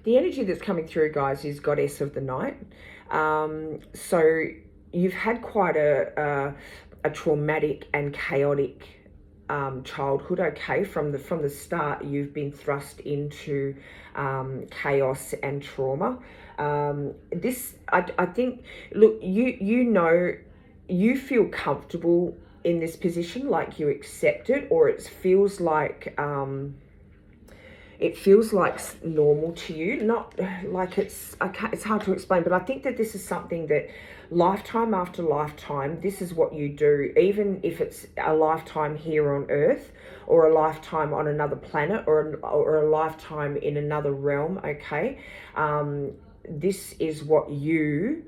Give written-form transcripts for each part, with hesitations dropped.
the energy that's coming through, guys, is Goddess of the Night. So you've had quite a traumatic and chaotic childhood. Okay, from the start, you've been thrust into chaos and trauma. I think, look, you feel comfortable in this position, like you accept it, or it feels like normal to you. Not like it's hard to explain, but I think that this is something that lifetime after lifetime, this is what you do, even if it's a lifetime here on Earth, or a lifetime on another planet, or a lifetime in another realm. Okay, this is what you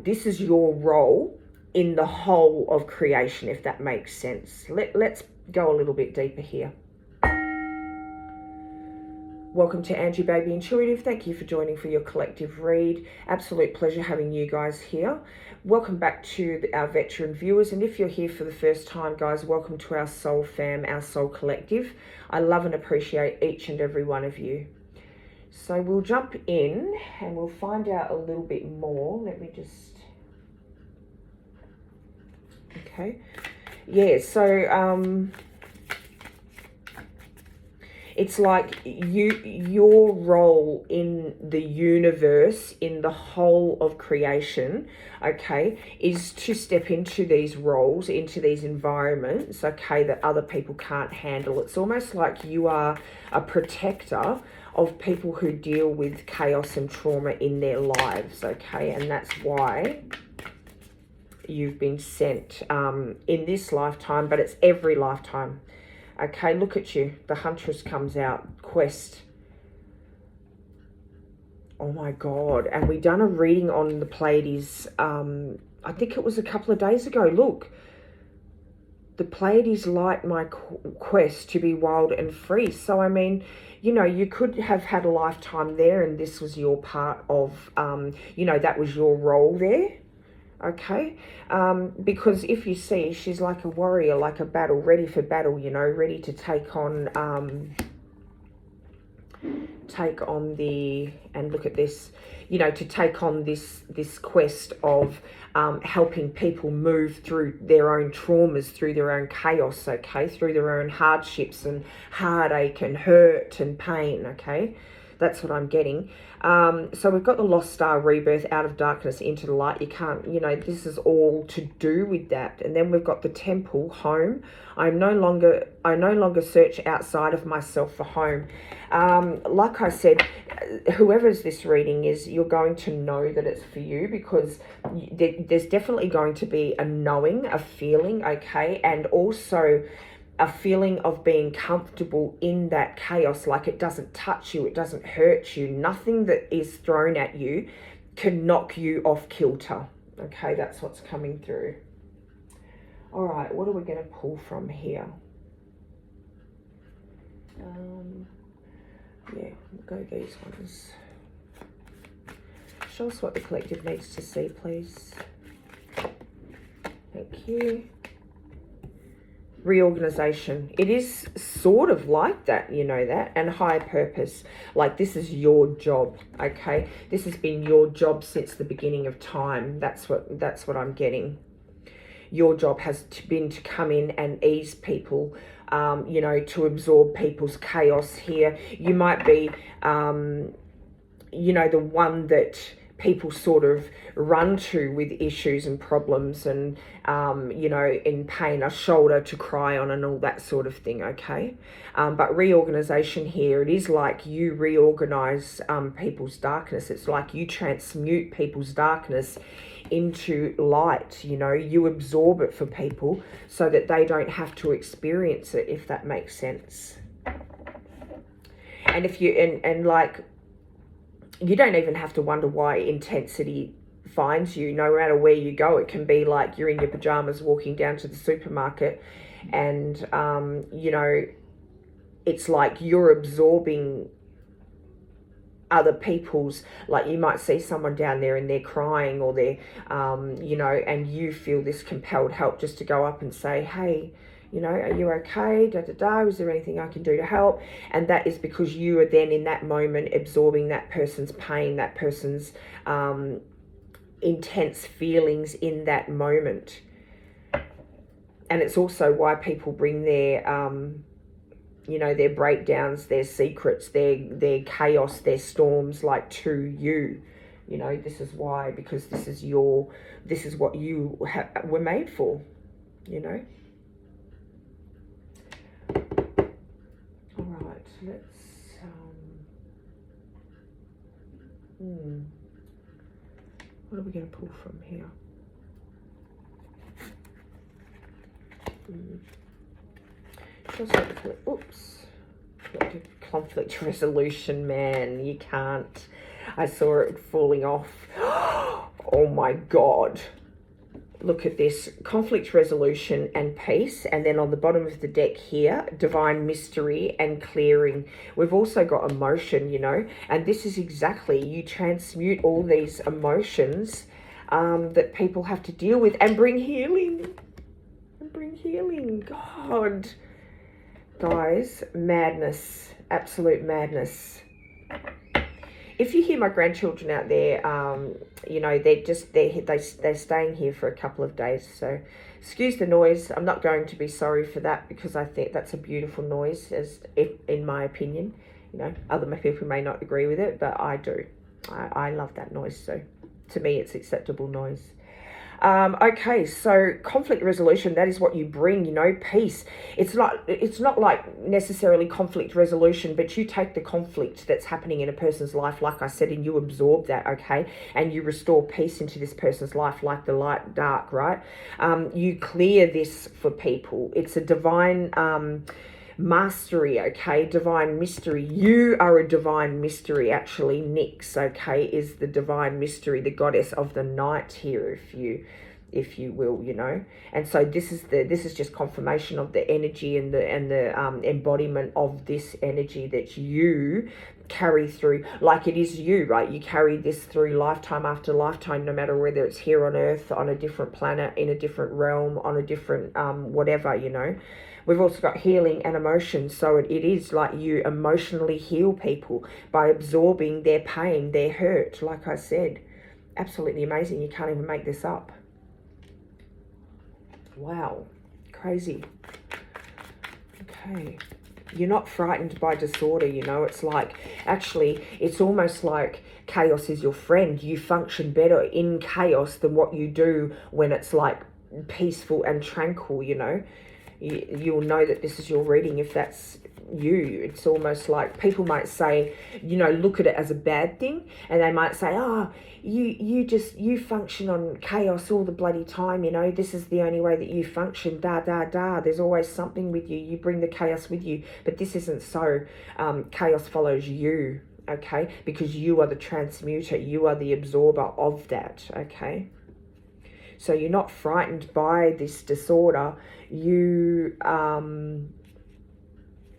this is your role in the whole of creation, if that makes sense. Let's go a little bit deeper here. Welcome to Angie Baby Intuitive. Thank you for joining for your collective read. Absolute pleasure having you guys here. Welcome back to our veteran viewers. And if you're here for the first time, guys, welcome to our soul fam, our soul collective. I love and appreciate each and every one of you. So we'll jump in and we'll find out a little bit more. Let me just... Okay. Yeah, so... it's like your role in the universe, in the whole of creation, okay, is to step into these roles, into these environments, okay, that other people can't handle. It's almost like you are a protector of people who deal with chaos and trauma in their lives, okay, and that's why you've been sent in this lifetime, but it's every lifetime. Okay, look at you. The Huntress comes out. Quest. Oh my God. And we done a reading on the Pleiades. I think it was a couple of days ago. Look. The Pleiades light my quest to be wild and free. So, I mean, you know, you could have had a lifetime there and this was your part of, you know, that was your role there. Okay, because if you see, she's like a warrior, like a battle, ready for battle, you know, ready to take on the, and look at this, you know, to take on this quest of helping people move through their own traumas, through their own chaos, okay, through their own hardships and heartache and hurt and pain, okay. That's what I'm getting. So we've got the lost star, rebirth, out of darkness into the light. You can't, you know, this is all to do with that. And then we've got the temple, home. I no longer search outside of myself for home. Like I said, whoever's this reading is, you're going to know that it's for you, because there's definitely going to be a knowing, a feeling, okay, and also a feeling of being comfortable in that chaos, like it doesn't touch you, it doesn't hurt you, nothing that is thrown at you can knock you off kilter. Okay, that's what's coming through. All right, what are we going to pull from here? Yeah, we'll go these ones. Show us what the collective needs to see, please. Thank you. Reorganization. It is sort of like that, you know that, and higher purpose. Like this is your job, okay? This has been your job since the beginning of time. That's what I'm getting. Your job has been to come in and ease people, you know, to absorb people's chaos here. You might be, you know, the one that people sort of run to with issues and problems and, you know, in pain, a shoulder to cry on and all that sort of thing, okay? But reorganization here, it is like you reorganize people's darkness. It's like you transmute people's darkness into light, you know, you absorb it for people so that they don't have to experience it, if that makes sense. And if you, and like, you don't even have to wonder why intensity finds you. No matter where you go, it can be like you're in your pajamas walking down to the supermarket and, you know, it's like you're absorbing other people's, like you might see someone down there and they're crying or they're, you know, and you feel this compelled help just to go up and say, hey, You know, are you okay? Da, da, da. Is there anything I can do to help? And that is because you are then in that moment absorbing that person's pain, that person's intense feelings in that moment. And it's also why people bring their, you know, their breakdowns, their secrets, their chaos, their storms, like, to you. You know, this is why, because this is what you were made for, you know. All right, let's, what are we going to pull from here? Oops. Conflict resolution, man. You can't. I saw it falling off. Oh my God. Look at this. Conflict resolution and peace. And then on the bottom of the deck here, divine mystery and clearing. We've also got emotion, you know. And this is exactly, you transmute all these emotions that people have to deal with and bring healing. God. Guys, madness. Absolute madness. If you hear my grandchildren out there, you know, they're staying here for a couple of days. So excuse the noise. I'm not going to be sorry for that, because I think that's a beautiful noise, in my opinion. You know, other people may not agree with it, but I do. I love that noise. So to me, it's acceptable noise. Okay, so conflict resolution, that is what you bring, you know, peace. It's not like necessarily conflict resolution, but you take the conflict that's happening in a person's life, like I said, and you absorb that, okay? And you restore peace into this person's life, like the light, dark, right? You clear this for people. It's a divine mastery, okay? Divine mystery. You are a divine mystery. Actually, Nyx, okay, is the divine mystery, the goddess of the night here, if you will, you know. And so this is just confirmation of the energy and the embodiment of this energy that you carry through, like it is you, right? You carry this through lifetime after lifetime, no matter whether it's here on Earth, on a different planet, in a different realm, on a different whatever, you know. We've also got healing and emotion. So it is like you emotionally heal people by absorbing their pain, their hurt, like I said. Absolutely amazing. You can't even make this up. Wow. Crazy. Okay. You're not frightened by disorder, you know. It's like, actually, it's almost like chaos is your friend. You function better in chaos than what you do when it's like peaceful and tranquil, you know. You'll know that this is your reading if that's you. It's almost like people might say, you know, look at it as a bad thing, and they might say, oh, you function on chaos all the bloody time, you know, this is the only way that you function, there's always something with you, you bring the chaos with you. But this isn't so. Chaos follows you, okay, because you are the transmuter, you are the absorber of that, okay. So you're not frightened by this disorder. You,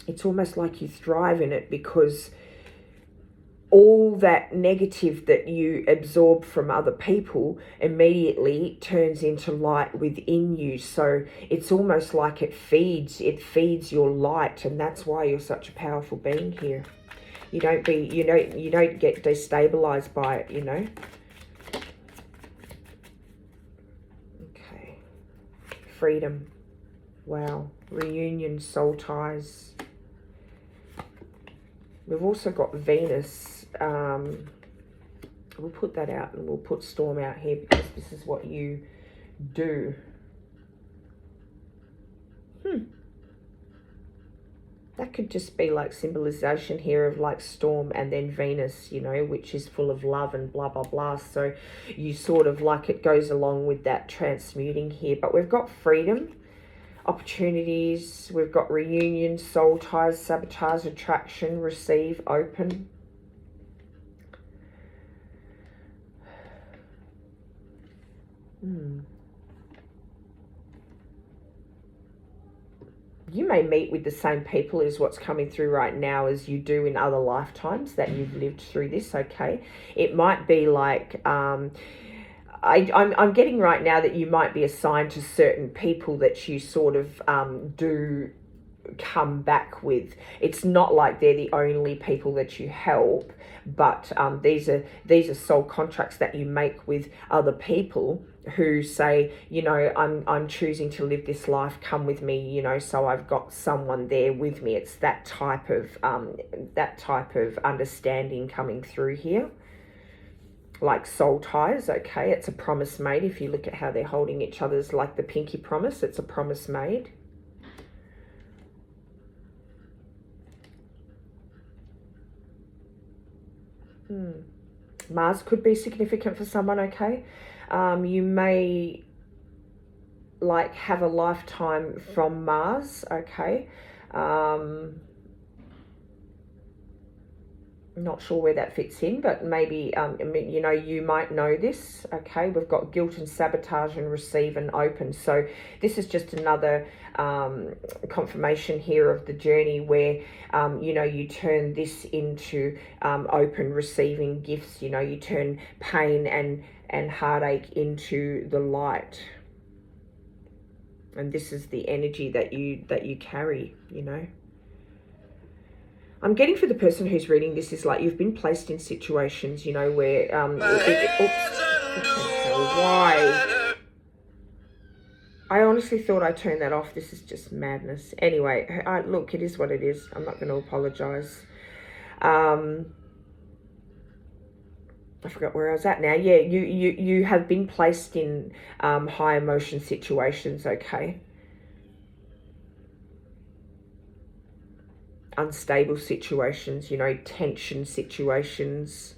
it's almost like you thrive in it, because all that negative that you absorb from other people immediately turns into light within you. So it's almost like it feeds your light, and that's why you're such a powerful being here. You don't get destabilized by it, you know. Freedom. Wow. Reunion, soul ties. We've also got Venus. We'll put that out, and we'll put Storm out here, because this is what you do. That could just be like symbolization here of like Storm and then Venus, you know, which is full of love and blah, blah, blah. So you sort of like, it goes along with that transmuting here. But we've got freedom, opportunities. We've got reunion, soul ties, sabotage, attraction, receive, open. You may meet with the same people as what's coming through right now as you do in other lifetimes that you've lived through this, okay? It might be like I'm getting right now that you might be assigned to certain people that you sort of do come back with. It's not like they're the only people that you help, but these are soul contracts that you make with other people who say, you know, I'm choosing to live this life, come with me, you know, so I've got someone there with me. It's that type of understanding coming through here, like soul ties. Okay, it's a promise made. If you look at how they're holding each other's, like the pinky promise, it's a promise made. Mars could be significant for someone. Okay, you may like have a lifetime from Mars. Okay, not sure where that fits in, but maybe I mean, you know, you might know this. Okay, we've got guilt and sabotage and receive and open. So this is just another confirmation here of the journey where you know, you turn this into open, receiving gifts. You know, you turn pain and heartache into the light, and this is the energy that you carry, you know. I'm getting for the person who's reading this is like you've been placed in situations, you know, where why? I honestly thought I turned that off. This is just madness. Anyway, look, it is what it is. I'm not going to apologize. I forgot where I was at now. Yeah, you have been placed in high emotion situations. Okay. Unstable situations, you know, tension situations.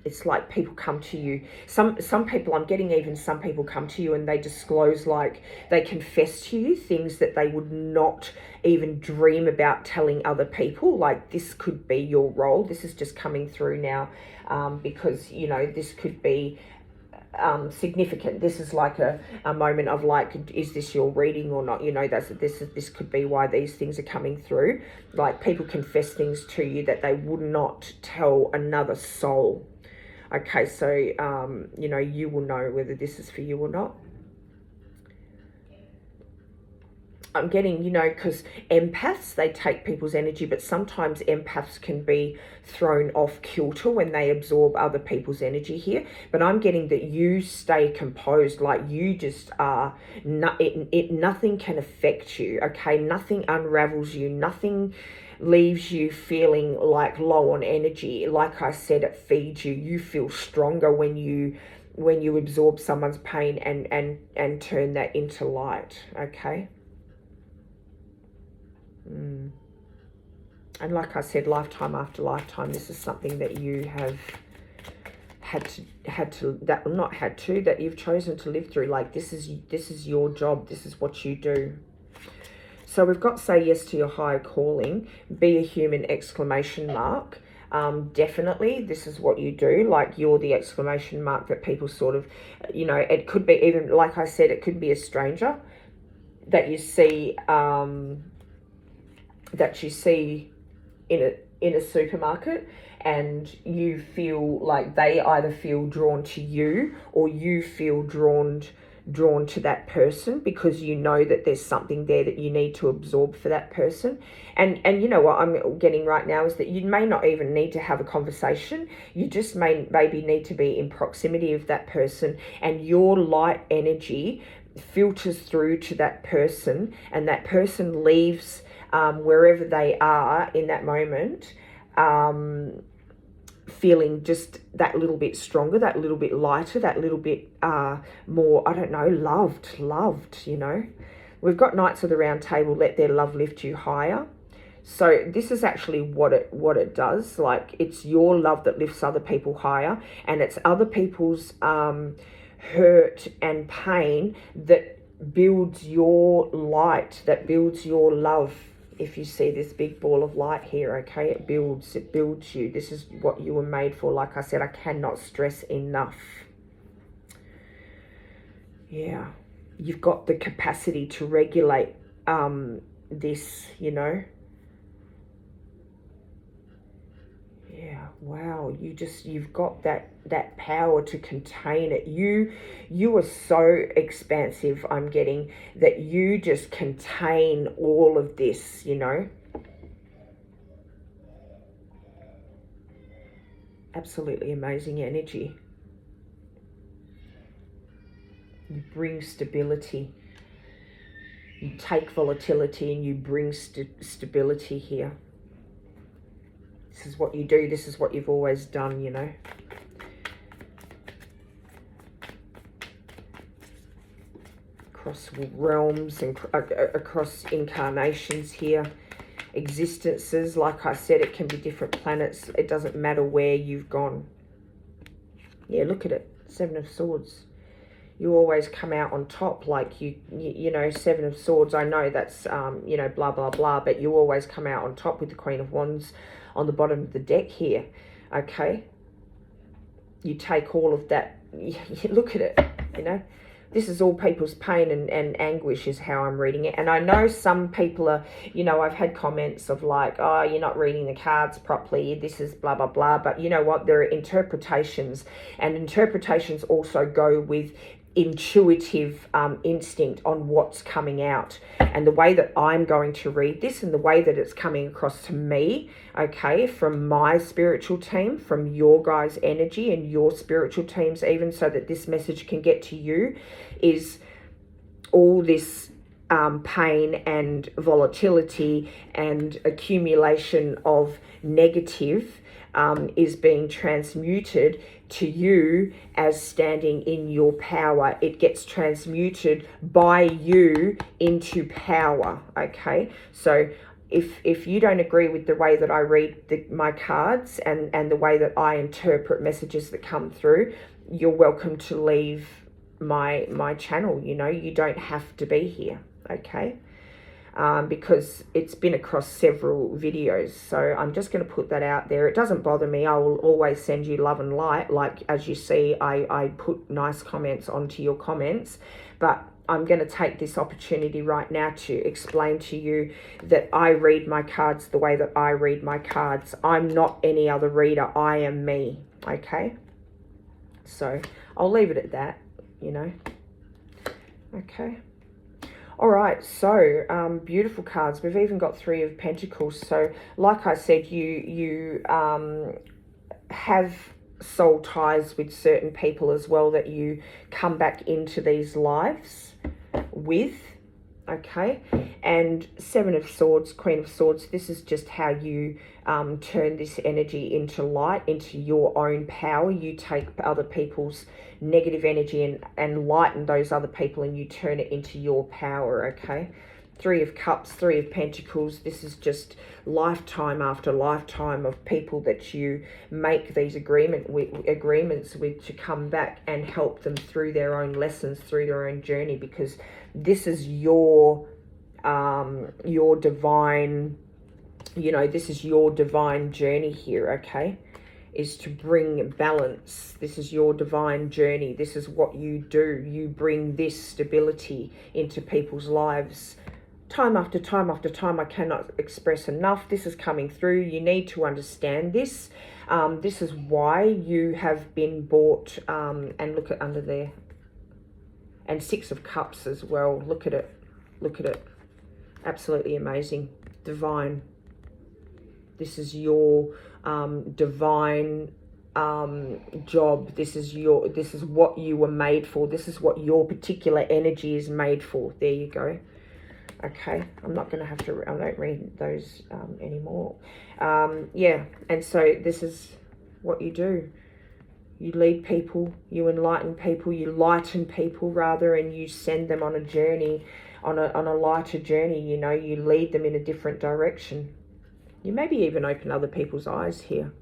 It's like people come to you. Some people, I'm getting even some people come to you and they disclose, like they confess to you things that they would not even dream about telling other people. Like this could be your role. This is just coming through now because, you know, this could be significant. This is like a moment of like, is this your reading or not? You know, this could be why these things are coming through. Like people confess things to you that they would not tell another soul. Okay, so you know, you will know whether this is for you or not. I'm getting, you know, because empaths, they take people's energy, but sometimes empaths can be thrown off kilter when they absorb other people's energy here. But I'm getting that you stay composed, like you just are, nothing can affect you, okay? Nothing unravels you, nothing leaves you feeling like low on energy. Like I said, it feeds you. You feel stronger when you absorb someone's pain and turn that into light, okay? And like I said, lifetime after lifetime, this is something that you have that you've chosen to live through. Like this is your job. This is what you do. So we've got say yes to your higher calling, be a human, exclamation mark. Definitely this is what you do. Like you're the exclamation mark that people sort of, you know, it could be even, like I said, it could be a stranger that you see in a supermarket, and you feel like they either feel drawn to you or you feel drawn to that person because you know that there's something there that you need to absorb for that person. And you know what I'm getting right now is that you may not even need to have a conversation. You just maybe need to be in proximity of that person, and your light energy filters through to that person, and that person leaves wherever they are in that moment, feeling just that little bit stronger, that little bit lighter, that little bit more, I don't know, loved, you know. We've got Knights of the Round Table, let their love lift you higher. So this is actually what it does. Like it's your love that lifts other people higher, and it's other people's hurt and pain that builds your light, that builds your love. If you see this big ball of light here, okay, it builds you. This is what you were made for. Like I said, I cannot stress enough. Yeah, you've got the capacity to regulate this, you know. Wow, you've got that power to contain it. You are so expansive, I'm getting, that you just contain all of this, you know. Absolutely amazing energy. You bring stability. You take volatility and you bring stability here. This is what you do. This is what you've always done, you know. Across realms and across incarnations here. Existences, like I said, it can be different planets. It doesn't matter where you've gone. Yeah, look at it. Seven of Swords. You always come out on top, like you know, Seven of Swords. I know that's, you know, blah, blah, blah, but you always come out on top with the Queen of Wands on the bottom of the deck here, okay? You take all of that, you look at it, you know? This is all people's pain and anguish is how I'm reading it. And I know some people are, you know, I've had comments of like, oh, you're not reading the cards properly. This is blah, blah, blah. But you know what? There are interpretations, and interpretations also go with intuitive instinct on what's coming out. And the way that I'm going to read this and the way that it's coming across to me, okay, from my spiritual team, from your guys' energy and your spiritual teams, even so that this message can get to you, is all this pain and volatility and accumulation of negative is being transmuted to you as standing in your power. It gets transmuted by you into power, okay? So if you don't agree with the way that I read my cards and the way that I interpret messages that come through, you're welcome to leave my channel. You know, you don't have to be here, okay? Because it's been across several videos. So I'm just going to put that out there. It doesn't bother me. I will always send you love and light. Like, as you see, I put nice comments onto your comments. But I'm going to take this opportunity right now to explain to you that I read my cards the way that I read my cards. I'm not any other reader. I am me, okay? So I'll leave it at that, you know. Okay. All right, so beautiful cards. We've even got Three of Pentacles. So like I said, you have soul ties with certain people as well that you come back into these lives with, okay? And Seven of Swords, Queen of Swords, this is just how you turn this energy into light, into your own power. You take other people's negative energy and lighten those other people, and you turn it into your power, okay? Three of Cups, Three of Pentacles. This is just lifetime after lifetime of people that you make these agreements with to come back and help them through their own lessons, through their own journey, because this is your divine, you know, this is your divine journey here, okay? Is to bring balance. This is your divine journey. This is what you do. You bring this stability into people's lives. Time after time after time, I cannot express enough. This is coming through. You need to understand this. This is why you have been bought, and look at under there. And Six of Cups as well. Look at it. Look at it. Absolutely amazing. Divine. This is your divine job. This is what you were made for. This is what your particular energy is made for. There you go. Okay, I'm not going to have to, I don't read those anymore. Yeah, and so this is what you do. You lead people, you enlighten people, you lighten people rather, and you send them on a journey, on a lighter journey, you know, you lead them in a different direction. You maybe even open other people's eyes here.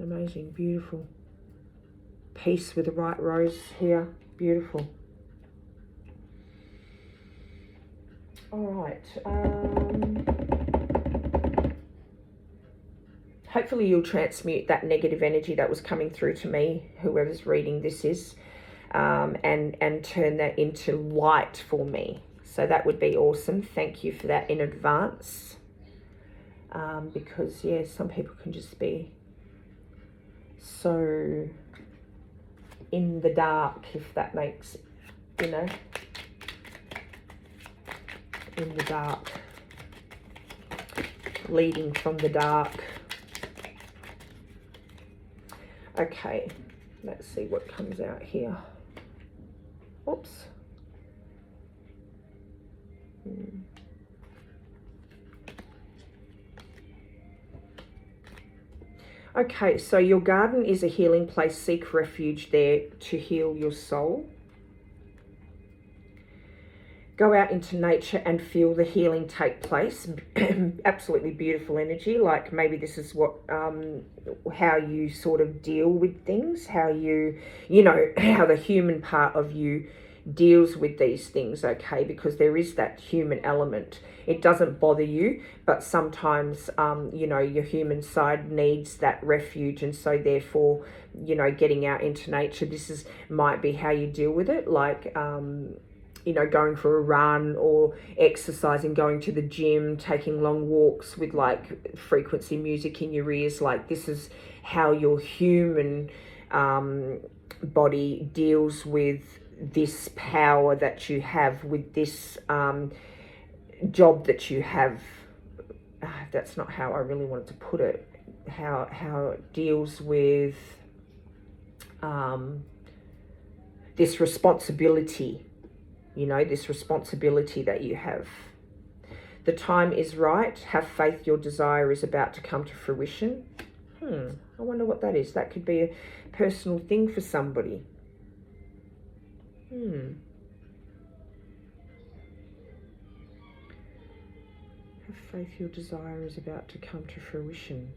Amazing, beautiful. Peace with the white rose here, beautiful. All right. Hopefully you'll transmute that negative energy that was coming through to me, whoever's reading this is, and turn that into light for me. So that would be awesome. Thank you for that in advance. Because, yeah, some people can just be so in the dark, if that makes, you know, in the dark, leading from the dark. Okay, let's see what comes out here. Oops. Okay, so your garden is a healing place. Seek refuge there to heal your soul. Go out into nature and feel the healing take place. Absolutely beautiful energy. Like maybe this is what, how you sort of deal with things, how you know, how the human part of you deals with these things, okay? Because there is that human element. It doesn't bother you, but sometimes, you know, your human side needs that refuge. And so therefore, you know, getting out into nature, this might be how you deal with it. Like, you know, going for a run or exercising, going to the gym, taking long walks with like frequency music in your ears. Like this is how your human body deals with this power that you have, with this job that you have. That's not how I really wanted to put it. How it deals with this responsibility. You know, this responsibility that you have. The time is right. Have faith, your desire is about to come to fruition. I wonder what that is. That could be a personal thing for somebody. Have faith, your desire is about to come to fruition.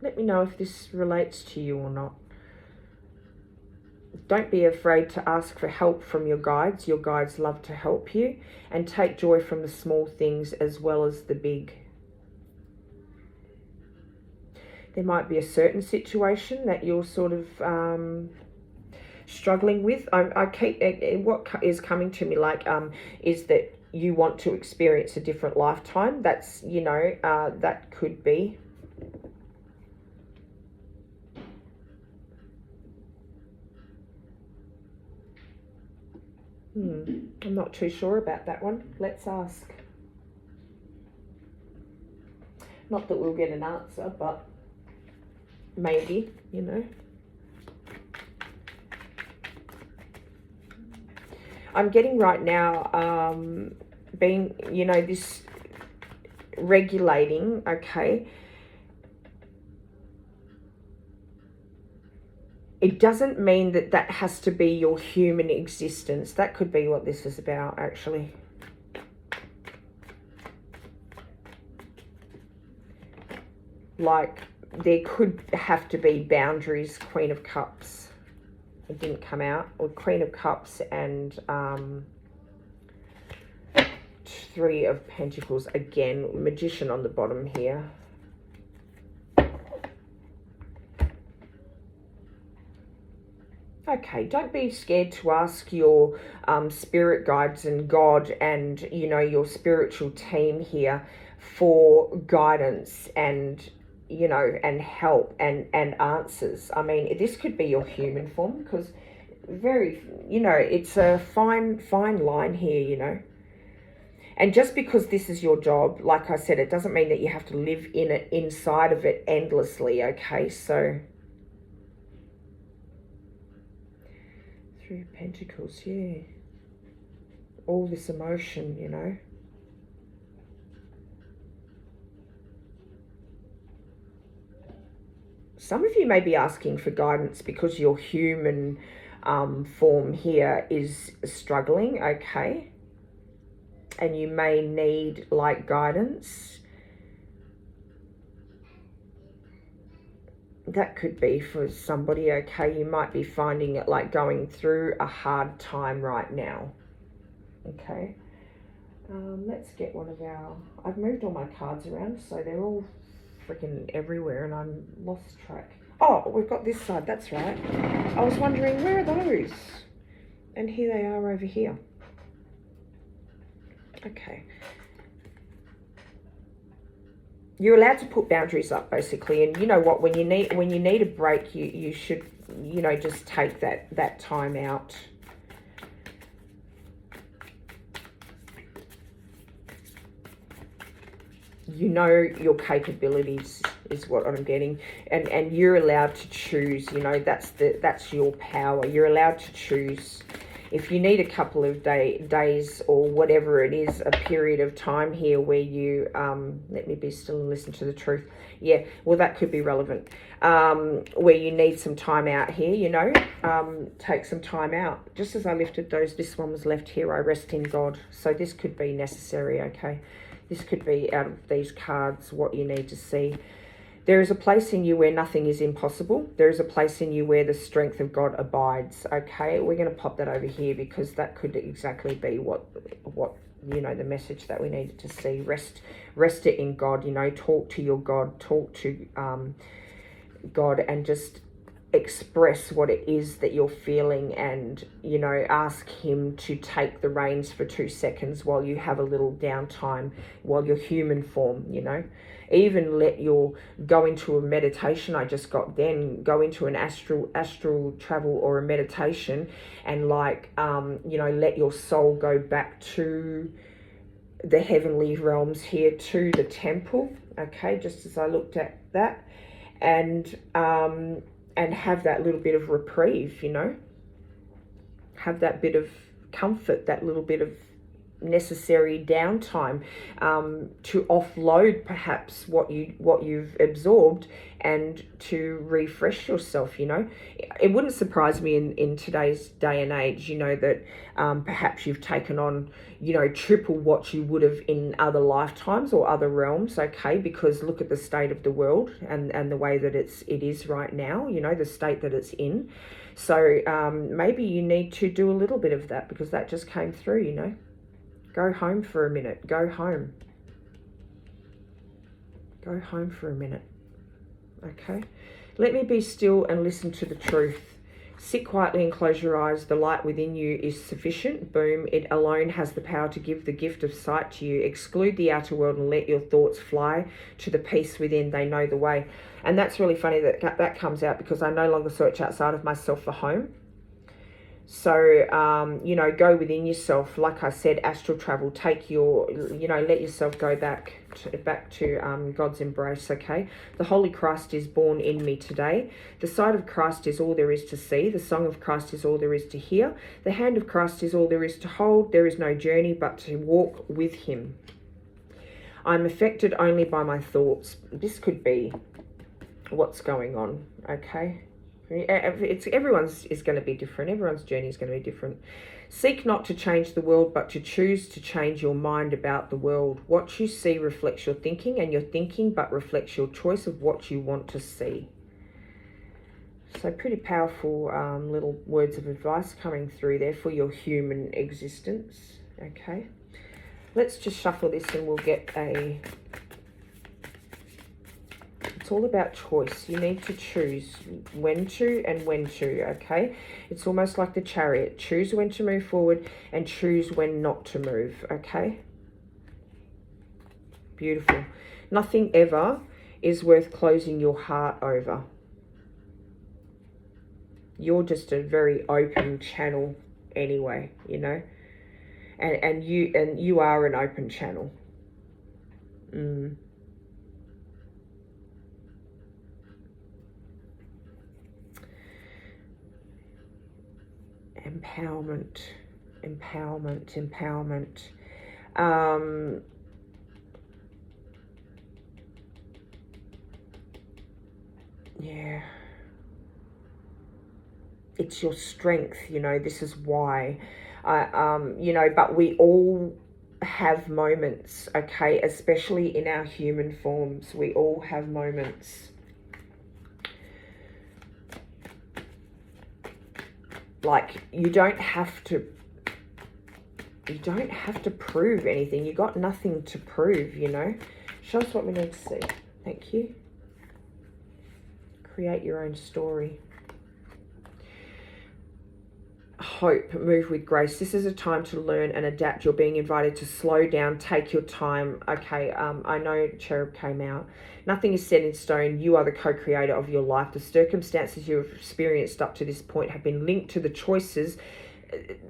Let me know if this relates to you or not. Don't be afraid to ask for help from your guides. Your guides love to help you. And take joy from the small things as well as the big. There might be a certain situation that you're sort of struggling with. I keep, what is coming to me like is that you want to experience a different lifetime. That's, you know, that could be. I'm not too sure about that one. Let's ask. Not that we'll get an answer, but maybe, you know. I'm getting right now, being, you know, this regulating, okay. It doesn't mean that that has to be your human existence. That could be what this is about, actually. Like, there could have to be boundaries. Queen of Cups. It didn't come out. Or Queen of Cups and Three of Pentacles. Again, Magician on the bottom here. Okay, don't be scared to ask your spirit guides and God and, you know, your spiritual team here for guidance and, you know, and help and answers. I mean, this could be your human form because very, you know, it's a fine line here, you know. And just because this is your job, like I said, it doesn't mean that you have to live in it, inside of it endlessly, okay? So... Three of Pentacles, yeah. All this emotion, you know. Some of you may be asking for guidance because your human form here is struggling, okay? And you may need, like, guidance. That could be for somebody, okay? You might be finding it like going through a hard time right now, okay? Let's get one of our... I've moved all my cards around, so they're all freaking everywhere and I'm lost track. Oh, we've got this side, that's right. I was wondering, where are those? And here they are over here. Okay. You're allowed to put boundaries up, basically. And you know what, when you need a break, you should, you know, just take that time out. You know your capabilities is what I'm getting, and you're allowed to choose. You know, that's your power. You're allowed to choose. If you need a couple of days or whatever it is, a period of time here where you let me be still and listen to the truth. Yeah, well, that could be relevant. Where you need some time out here, you know, take some time out. Just as I lifted those, this one was left here. I rest in God. So this could be necessary. Okay. This could be, out of these cards, what you need to see. There is a place in you where nothing is impossible. There is a place in you where the strength of God abides. Okay, we're going to pop that over here because that could exactly be what you know, the message that we needed to see. Rest it in God. You know, talk to your God. Talk to God and just express what it is that you're feeling, and you know, ask him to take the reins for 2 seconds while you have a little downtime, while you're human form. You know, even let your go into a meditation. I just got then go into an astral travel or a meditation, and like you know, let your soul go back to the heavenly realms here, to the temple. Okay, just as I looked at that, and have that little bit of reprieve, you know, have that bit of comfort, that little bit of necessary downtime, to offload perhaps what you've absorbed, and to refresh yourself. You know, it wouldn't surprise me in today's day and age, you know, that perhaps you've taken on, you know, triple what you would have in other lifetimes or other realms. Okay, because look at the state of the world and the way that it is right now, you know, the state that it's in. So maybe you need to do a little bit of that, because that just came through. You know, go home for a minute. Go home. Go home for a minute. Okay. Let me be still and listen to the truth. Sit quietly and close your eyes. The light within you is sufficient. Boom. It alone has the power to give the gift of sight to you. Exclude the outer world and let your thoughts fly to the peace within. They know the way. And that's really funny that comes out, because I no longer search outside of myself for home. So, you know, go within yourself. Like I said, astral travel, take your, you know, let yourself go back to God's embrace, okay? The Holy Christ is born in me today. The sight of Christ is all there is to see. The song of Christ is all there is to hear. The hand of Christ is all there is to hold. There is no journey but to walk with him. I'm affected only by my thoughts. This could be what's going on, okay? Everyone's is going to be different. Everyone's journey is going to be different. Seek not to change the world, but to choose to change your mind about the world. What you see reflects your thinking, and your thinking but reflects your choice of what you want to see. So pretty powerful little words of advice coming through there for your human existence. Okay, let's just shuffle this and we'll get a... It's all about choice. You need to choose when to and when to, okay? It's almost like the Chariot. Choose when to move forward and choose when not to move, okay? Beautiful. Nothing ever is worth closing your heart over. You're just a very open channel anyway, you know? And you are an open channel. Empowerment, empowerment, empowerment. Yeah. It's your strength, you know, this is why. You know, but we all have moments, okay, especially in our human forms. We all have moments. Like, you don't have to prove anything. You got nothing to prove, you know. Show us what we need to see. Thank you. Create your own story. Hope, move with grace. This is a time to learn and adapt. You're being invited to slow down, take your time. Okay, I know Cherub came out. Nothing is set in stone. You are the co-creator of your life. The circumstances you've experienced up to this point have been linked to the choices.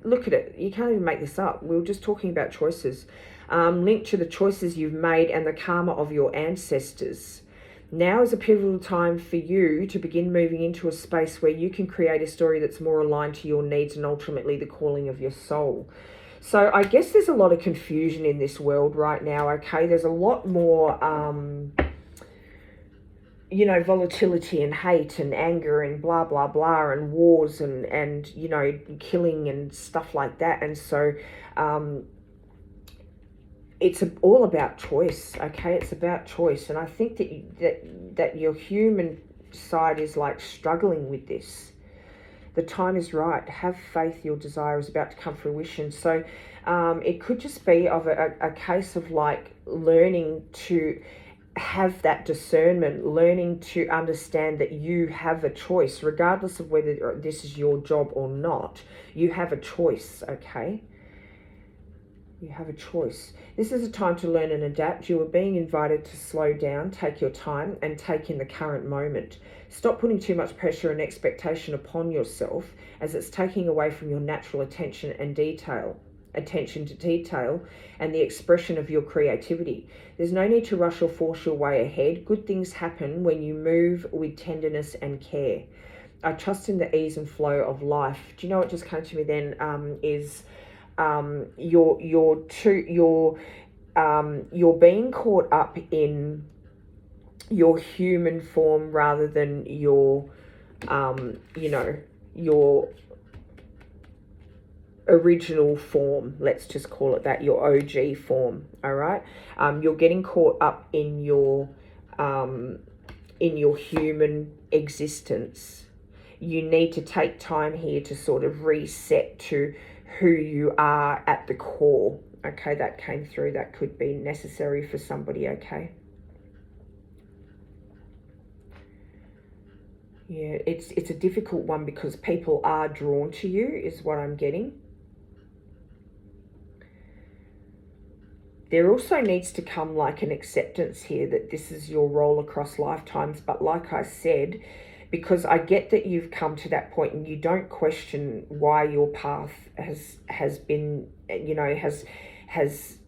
Look at it. You can't even make this up. We were just talking about choices. Linked to the choices you've made and the karma of your ancestors. Now is a pivotal time for you to begin moving into a space where you can create a story that's more aligned to your needs and ultimately the calling of your soul. So I guess there's a lot of confusion in this world right now, okay? There's a lot more, you know, volatility and hate and anger and blah, blah, blah, and wars and you know, killing and stuff like that. And so it's all about choice, okay? It's about choice. And I think that your human side is like struggling with this. The time is right. Have faith. Your desire is about to come fruition. So it could just be of a case of like learning to have that discernment, learning to understand that you have a choice, regardless of whether this is your job or not. You have a choice, okay? You have a choice. This is a time to learn and adapt. You are being invited to slow down, take your time, and take in the current moment. Stop putting too much pressure and expectation upon yourself, as it's taking away from your natural attention to detail, and the expression of your creativity. There's no need to rush or force your way ahead. Good things happen when you move with tenderness and care. I trust in the ease and flow of life. Do you know what just came to me then? You're being caught up in your human form rather than your you know, your original form. Let's just call it that, your OG form. All right, you're getting caught up in your human existence. You need to take time here to sort of reset to who you are at the core. Okay, that came through. That could be necessary for somebody, okay? Yeah, it's a difficult one because people are drawn to you, is what I'm getting. There also needs to come like an acceptance here that this is your role across lifetimes. But like I said, because I get that you've come to that point and you don't question why your path has been, you know, has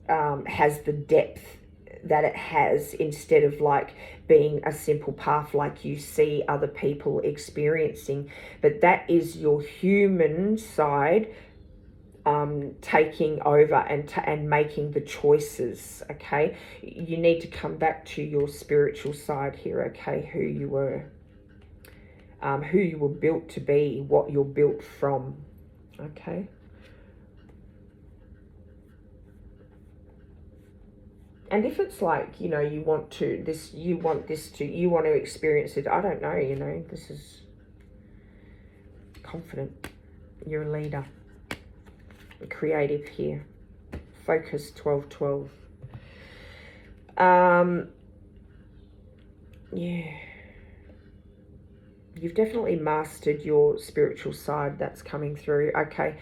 the depth that it has, instead of like being a simple path like you see other people experiencing. But that is your human side taking over and making the choices, okay? You need to come back to your spiritual side here, okay? Who you were built to be, what you're built from, okay? And if it's like, you know, you want to experience it, I don't know, you know, this is confident. You're a leader. Creative here. Focus 1212. Yeah. You've definitely mastered your spiritual side. That's coming through. Okay.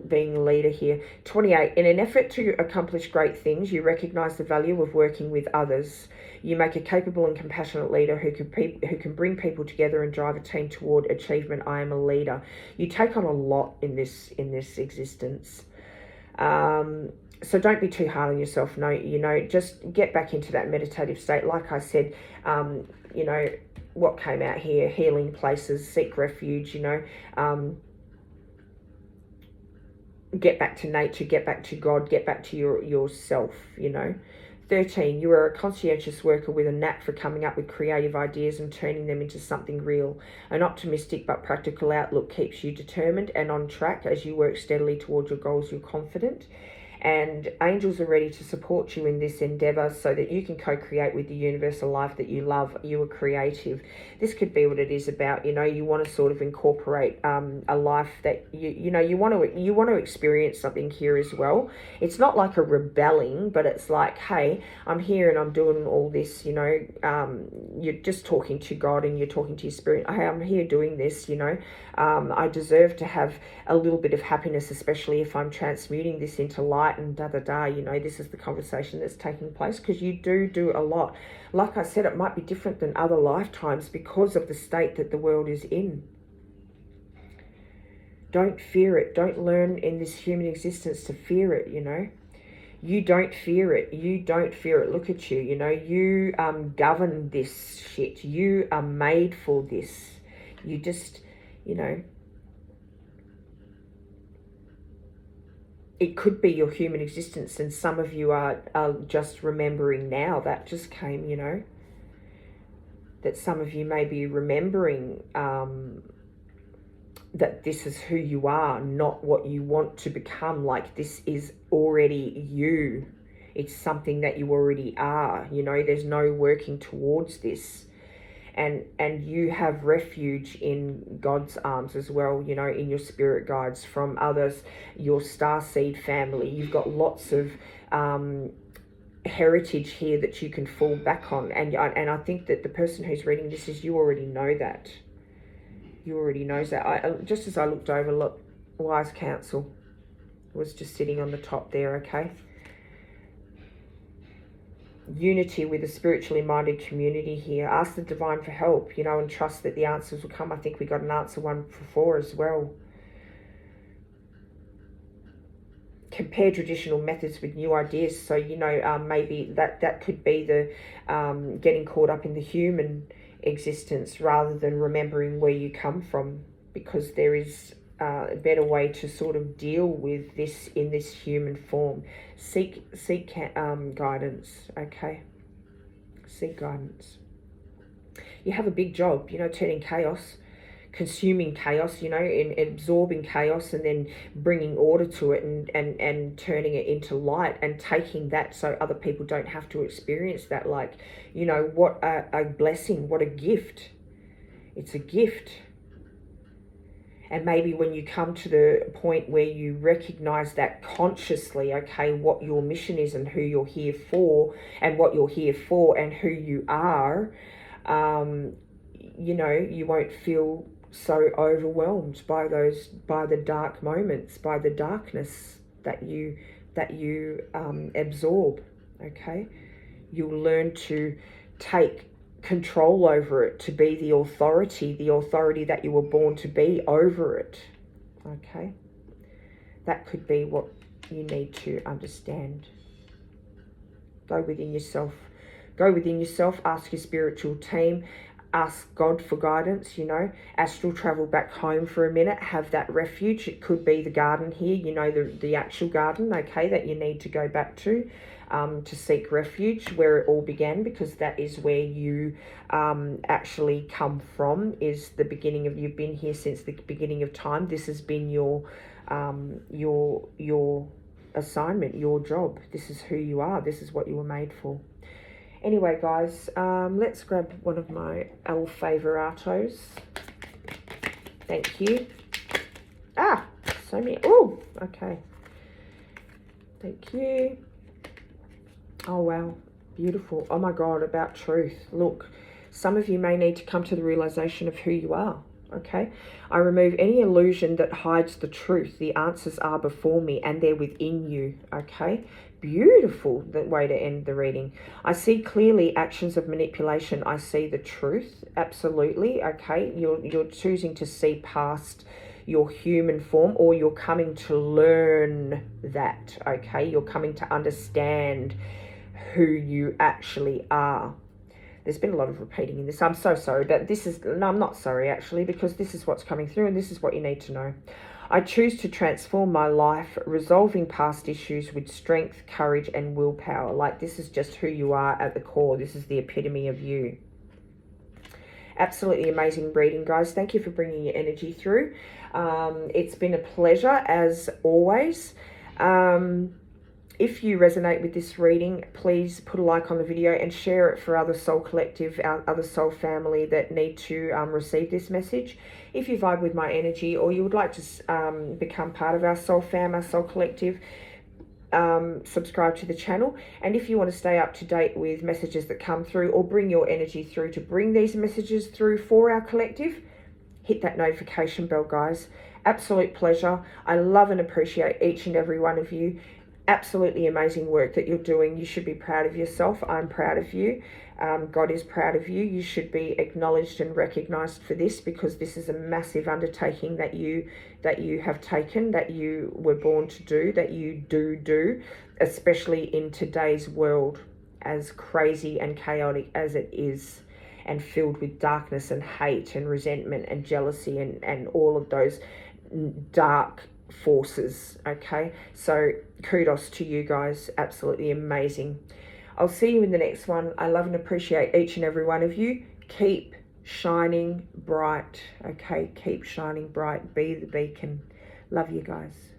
Being a leader here. 28. In an effort to accomplish great things, you recognize the value of working with others. You make a capable and compassionate leader who can bring people together and drive a team toward achievement. I am a leader. You take on a lot in this existence. So don't be too hard on yourself. No, you know, just get back into that meditative state. Like I said, you know, what came out here, healing places, seek refuge, you know, get back to nature, get back to God, get back to yourself, you know. 13, you are a conscientious worker with a knack for coming up with creative ideas and turning them into something real. An optimistic but practical outlook keeps you determined and on track as you work steadily towards your goals. You're confident and angels are ready to support you in this endeavor so that you can co-create with the universal life that you love. You are creative. This could be what it is about. You want to sort of incorporate a life that you want to experience something here as well. It's not like a rebelling, but it's like, hey, I'm here and I'm doing all this. You're just talking to God and you're talking to your spirit. Hey, I'm here doing this. I deserve to have a little bit of happiness, especially if I'm transmuting this into light and this is the conversation that's taking place, because you do a lot. Like I said, it might be different than other lifetimes because of the state that the world is in. Don't fear it. Don't learn in this human existence to fear it. You don't fear it. You don't fear it. Look at you. You govern this shit. You are made for this. You just, it could be your human existence, and some of you are just remembering now. That just came, that some of you may be remembering that this is who you are, not what you want to become. Like, this is already you. It's something that you already are. There's no working towards this. And you have refuge in God's arms as well, in your spirit guides, from others, your starseed family. You've got lots of heritage here that you can fall back on. And I think that the person who's reading this is, you already know that. You already knows that. Just as I looked over, look, wise counsel was just sitting on the top there, okay? Unity with a spiritually minded community here. Ask the divine for help, and trust that the answers will come. I think we got an answer 1 for 4 as well. Compare traditional methods with new ideas. So, maybe that could be the getting caught up in the human existence rather than remembering where you come from, because there is a better way to sort of deal with this in this human form. Seek guidance, okay? Seek guidance. You have a big job, turning chaos, consuming chaos, in absorbing chaos and then bringing order to it and turning it into light and taking that so other people don't have to experience that. Like, what a blessing, what a gift. It's a gift. And maybe when you come to the point where you recognize that consciously, okay, what your mission is and who you're here for and what you're here for and who you are, you won't feel so overwhelmed by the dark moments, by the darkness that you absorb, okay? You'll learn to take control over it, to be the authority that you were born to be over it, okay? That could be what you need to understand. Go within yourself, ask your spiritual team, ask God for guidance, astral travel back home for a minute, have that refuge. It could be the garden here, the actual garden, okay, that you need to go back to seek refuge, where it all began, because that is where you actually come from, is the beginning of, you've been here since the beginning of time. This has been your assignment, your job. This is who you are. This is what you were made for. Anyway, guys, let's grab one of my El Favoratos. Thank you. So many. Oh, okay. Thank you. Oh, wow. Beautiful. Oh, my God, about truth. Look, some of you may need to come to the realization of who you are, okay? I remove any illusion that hides the truth. The answers are before me and they're within you, okay? Beautiful, the way to end the reading. I see clearly actions of manipulation. I see the truth, absolutely, okay? You're choosing to see past your human form, or you're coming to learn that, okay? You're coming to understand who you actually are. There's been a lot of repeating in this. I'm so sorry, but I'm not sorry actually, because this is what's coming through and this is what you need to know. I choose to transform my life, resolving past issues with strength, courage, and willpower. Like, this is just who you are at the core. This is the epitome of you. Absolutely amazing reading, guys. Thank you for bringing your energy through. It's been a pleasure as always. If you resonate with this reading, please put a like on the video and share it for other soul collective, other soul family that need to receive this message. If you vibe with my energy, or you would like to become part of our soul fam, our soul collective, subscribe to the channel. And if you want to stay up to date with messages that come through, or bring your energy through to bring these messages through for our collective, hit that notification bell, guys. Absolute pleasure. I love and appreciate each and every one of you. Absolutely amazing work that you're doing. You should be proud of yourself. I'm proud of you. God is proud of you. You should be acknowledged and recognized for this, because this is a massive undertaking that you have taken, that you were born to do, that you do, especially in today's world, as crazy and chaotic as it is, and filled with darkness and hate and resentment and jealousy and all of those dark forces. Okay, so kudos to you guys. Absolutely amazing. I'll see you in the next one. I love and appreciate each and every one of you. Keep shining bright. Okay, keep shining bright. Be the beacon. Love you guys.